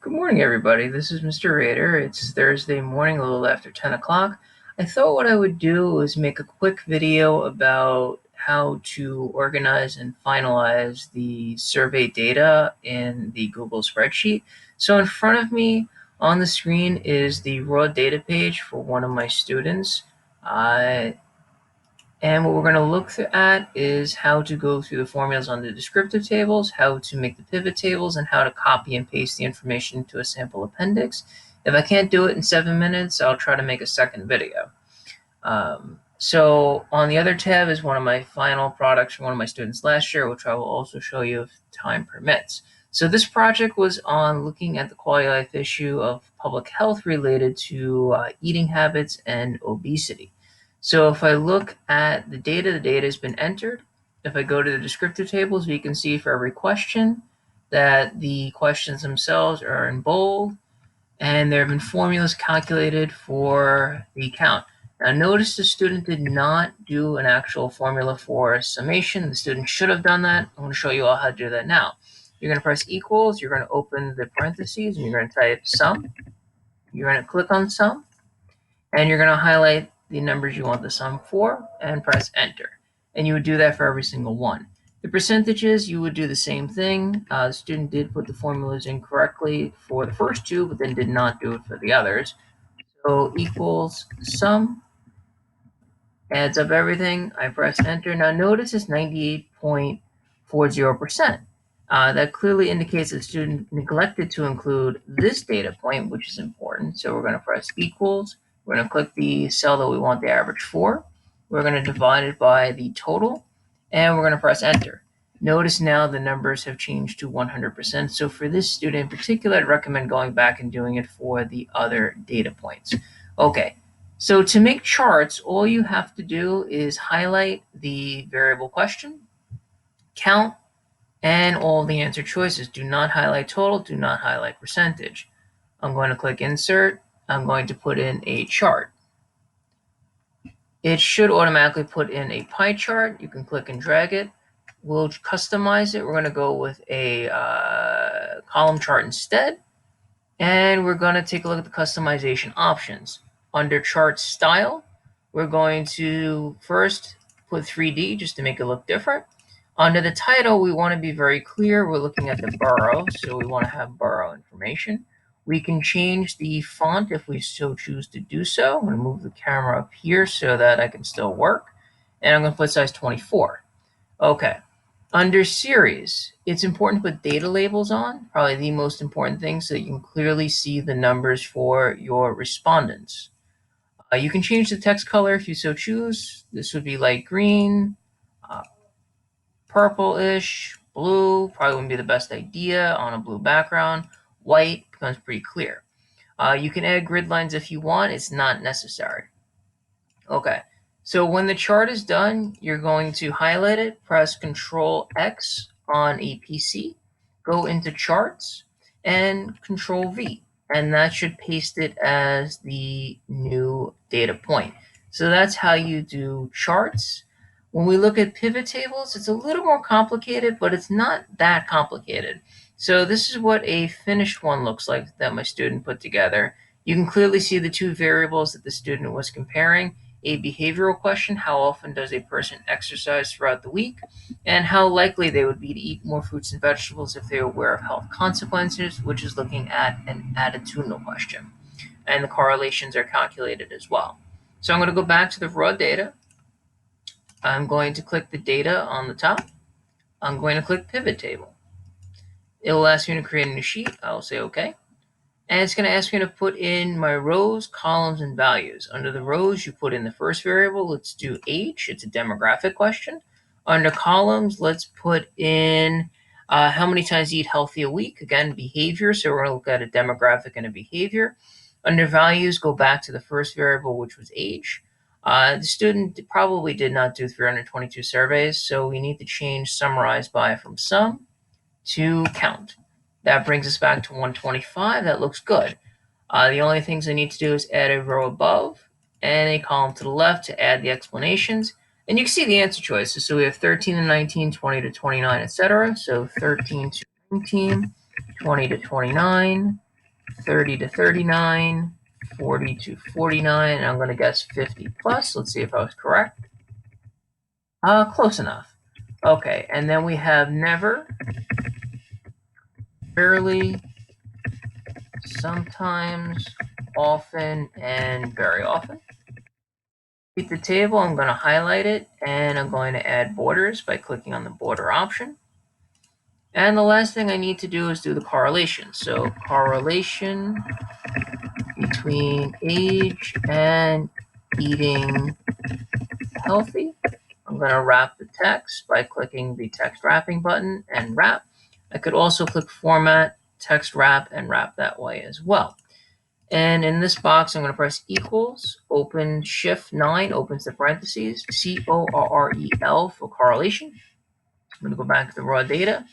Good morning, everybody. This is Mr. Rader. It's Thursday morning, a little after 10 o'clock. I thought what I would do was make a quick video about how to organize and finalize the survey data in the Google Spreadsheet. So in front of me on the screen is the raw data page for one of my students. And what we're going to look at is how to go through the formulas on the descriptive tables, how to make the pivot tables, and how to copy and paste the information to a sample appendix. If I can't do it in 7 minutes, I'll try to make a second video. So on the other tab is one of my final products from one of my students last year, which I will also show you if time permits. So this project was on looking at the quality of life issue of public health related to eating habits and obesity. So if I look at the data has been entered. If I go to the descriptive tables, we can see for every question that the questions themselves are in bold, and there have been formulas calculated for the count. Now notice the student did not do an actual formula for summation. The student should have done that. I'm going to show you all how to do that now. You're going to press equals, you're going to open the parentheses, and you're going to type sum. You're going to click on sum, and you're going to highlight the numbers you want the sum for, and press enter. And you would do that for every single one. The percentages, you would do the same thing. The student did put the formulas in correctly for the first two, but then did not do it for the others. So equals sum, adds up everything. I press enter. Now notice it's 98.40%. That clearly indicates that the student neglected to include this data point, which is important. So we're going to press equals. We're going to click the cell that we want the average for. We're going to divide it by the total, and we're going to press enter. Notice now the numbers have changed to 100%. So for this student in particular, I'd recommend going back and doing it for the other data points. Okay, so to make charts, all you have to do is highlight the variable question, count, and all the answer choices. Do not highlight total, do not highlight percentage. I'm going to click insert. I'm going to put in a chart. It should automatically put in a pie chart. You can click and drag it. We'll customize it. We're going to go with a column chart instead. And we're going to take a look at the customization options. Under chart style, we're going to first put 3D just to make it look different. Under the title, we want to be very clear. We're looking at the borough, so we want to have borough information. We can change the font if we so choose to do so. I'm going to move the camera up here so that I can still work. And I'm going to put size 24. Okay. Under series, it's important to put data labels on, probably the most important thing, so that you can clearly see the numbers for your respondents. You can change the text color if you so choose. This would be light green, purple-ish, blue, probably wouldn't be the best idea on a blue background. White becomes pretty clear. You can add grid lines if you want. It's not necessary. Okay, so when the chart is done, you're going to highlight it, press Control X on a PC, go into Charts, and Control V, and that should paste it as the new data point. So that's how you do charts. When we look at pivot tables, it's a little more complicated, but it's not that complicated. So this is what a finished one looks like that my student put together. You can clearly see the two variables that the student was comparing. A behavioral question, how often does a person exercise throughout the week, and how likely they would be to eat more fruits and vegetables if they are aware of health consequences, which is looking at an attitudinal question. And the correlations are calculated as well. So I'm going to go back to the raw data. I'm going to click the data on the top. I'm going to click pivot table. It will ask me to create a new sheet. I'll say OK. And it's going to ask me to put in my rows, columns, and values. Under the rows, you put in the first variable. Let's do age. It's a demographic question. Under columns, let's put in how many times you eat healthy a week. Again, behavior. So we're going to look at a demographic and a behavior. Under values, go back to the first variable, which was age. The student probably did not do 322 surveys, so we need to change summarize by from sum to count. That brings us back to 125. That looks good. The only things I need to do is add a row above and a column to the left to add the explanations. And you can see the answer choices. So we have 13 to 19, 20 to 29, etc. So 13 to 19, 20 to 29, 30 to 39, 40 to 49, and I'm going to guess 50 plus. Let's see if I was correct. Close enough. Okay, and then we have never, rarely, sometimes, often, and very often. Keep the table, I'm going to highlight it, and I'm going to add borders by clicking on the border option. And the last thing I need to do is do the correlation. So correlation between age and eating healthy. I'm going to wrap the text by clicking the text wrapping button and wrap. I could also click format, text wrap, and wrap that way as well. And in this box, I'm going to press equals, open shift 9, opens the parentheses, CORREL for correlation. I'm going to go back to the raw data.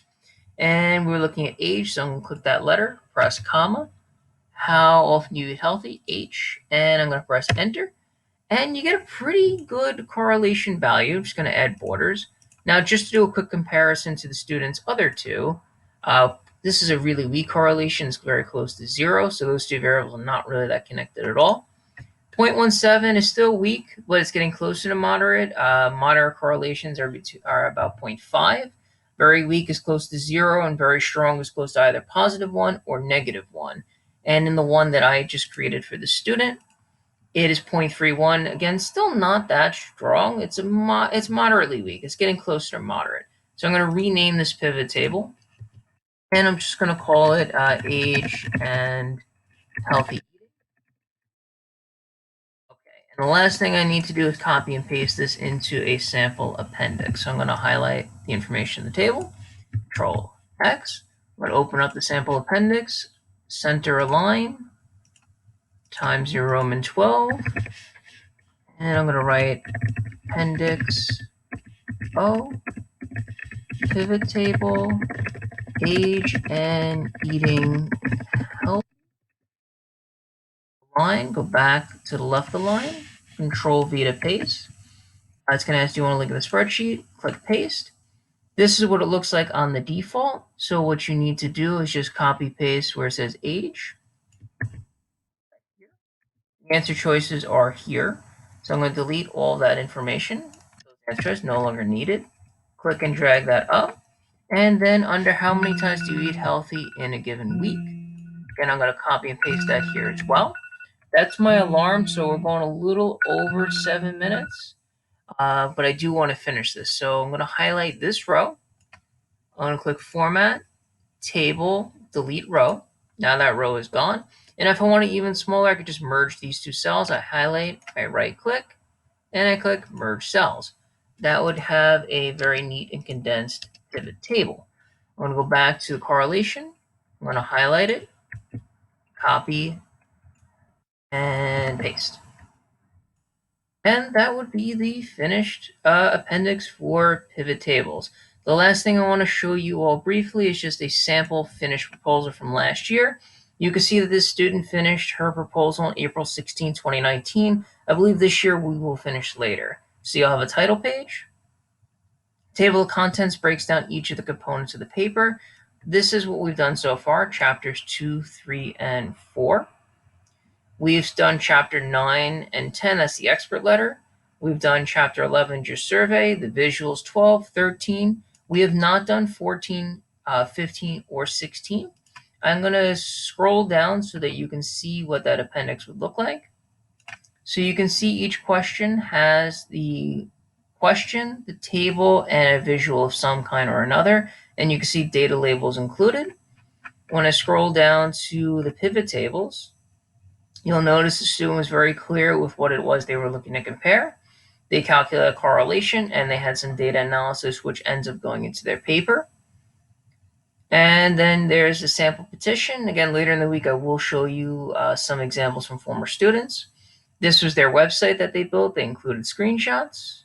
And we're looking at age, so I'm going to click that letter, press comma. How often do you eat healthy? H. And I'm going to press enter. And you get a pretty good correlation value. I'm just going to add borders. Now, just to do a quick comparison to the student's other two, this is a really weak correlation. It's very close to 0, so those two variables are not really that connected at all. 0.17 is still weak, but it's getting closer to moderate. Moderate correlations are about 0.5. Very weak is close to 0, and very strong is close to either +1 or -1. And in the one that I just created for the student, it is 0.31. Again, still not that strong. It's moderately weak. It's getting closer to moderate. So I'm going to rename this pivot table, and I'm just going to call it age and healthy. Okay, and the last thing I need to do is copy and paste this into a sample appendix. So I'm going to highlight the information in the table, Control X. I'm going to open up the sample appendix, center align, Times New Roman 12, and I'm going to write appendix O, pivot table, age and eating health. Line, go back to the left of the line, Control V to paste. It's going to ask, do you want to link in the spreadsheet? Click paste. This is what it looks like on the default. So what you need to do is just copy paste where it says age. The answer choices are here. So I'm going to delete all that information. Those answer choices no longer needed. Click and drag that up. And then under how many times do you eat healthy in a given week? Again, I'm going to copy and paste that here as well. That's my alarm, so we're going a little over 7 minutes. But I do want to finish this. So I'm going to highlight this row. I'm going to click Format, Table, Delete Row. Now that row is gone. And if I want it even smaller, I could just merge these two cells. I highlight, I right-click, and I click Merge Cells. That would have a very neat and condensed pivot table. I'm going to go back to the correlation. I'm going to highlight it, copy, and paste. And that would be the finished appendix for pivot tables. The last thing I want to show you all briefly is just a sample finished proposal from last year. You can see that this student finished her proposal on April 16, 2019. I believe this year we will finish later. So you'll have a title page. Table of contents breaks down each of the components of the paper. This is what we've done so far, chapters 2, 3, and 4. We've done chapter 9 and 10, that's the expert letter. We've done chapter 11, just survey, the visuals 12, 13. We have not done 14, 15, or 16. I'm going to scroll down so that you can see what that appendix would look like. So you can see each question has the question, the table, and a visual of some kind or another. And you can see data labels included. When I scroll down to the pivot tables, you'll notice the student was very clear with what it was they were looking to compare. They calculated a correlation, and they had some data analysis, which ends up going into their paper. And then there's a sample petition. Again, later in the week, I will show you some examples from former students. This was their website that they built. They included screenshots.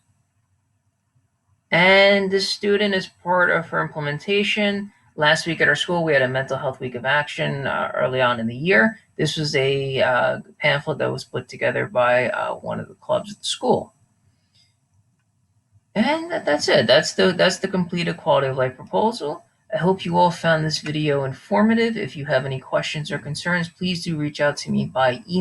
And this student is part of her implementation. Last week at our school, we had a mental health week of action early on in the year. This was a pamphlet that was put together by one of the clubs at the school. And that's it. That's the completed quality of life proposal. I hope you all found this video informative. If you have any questions or concerns, please do reach out to me by email.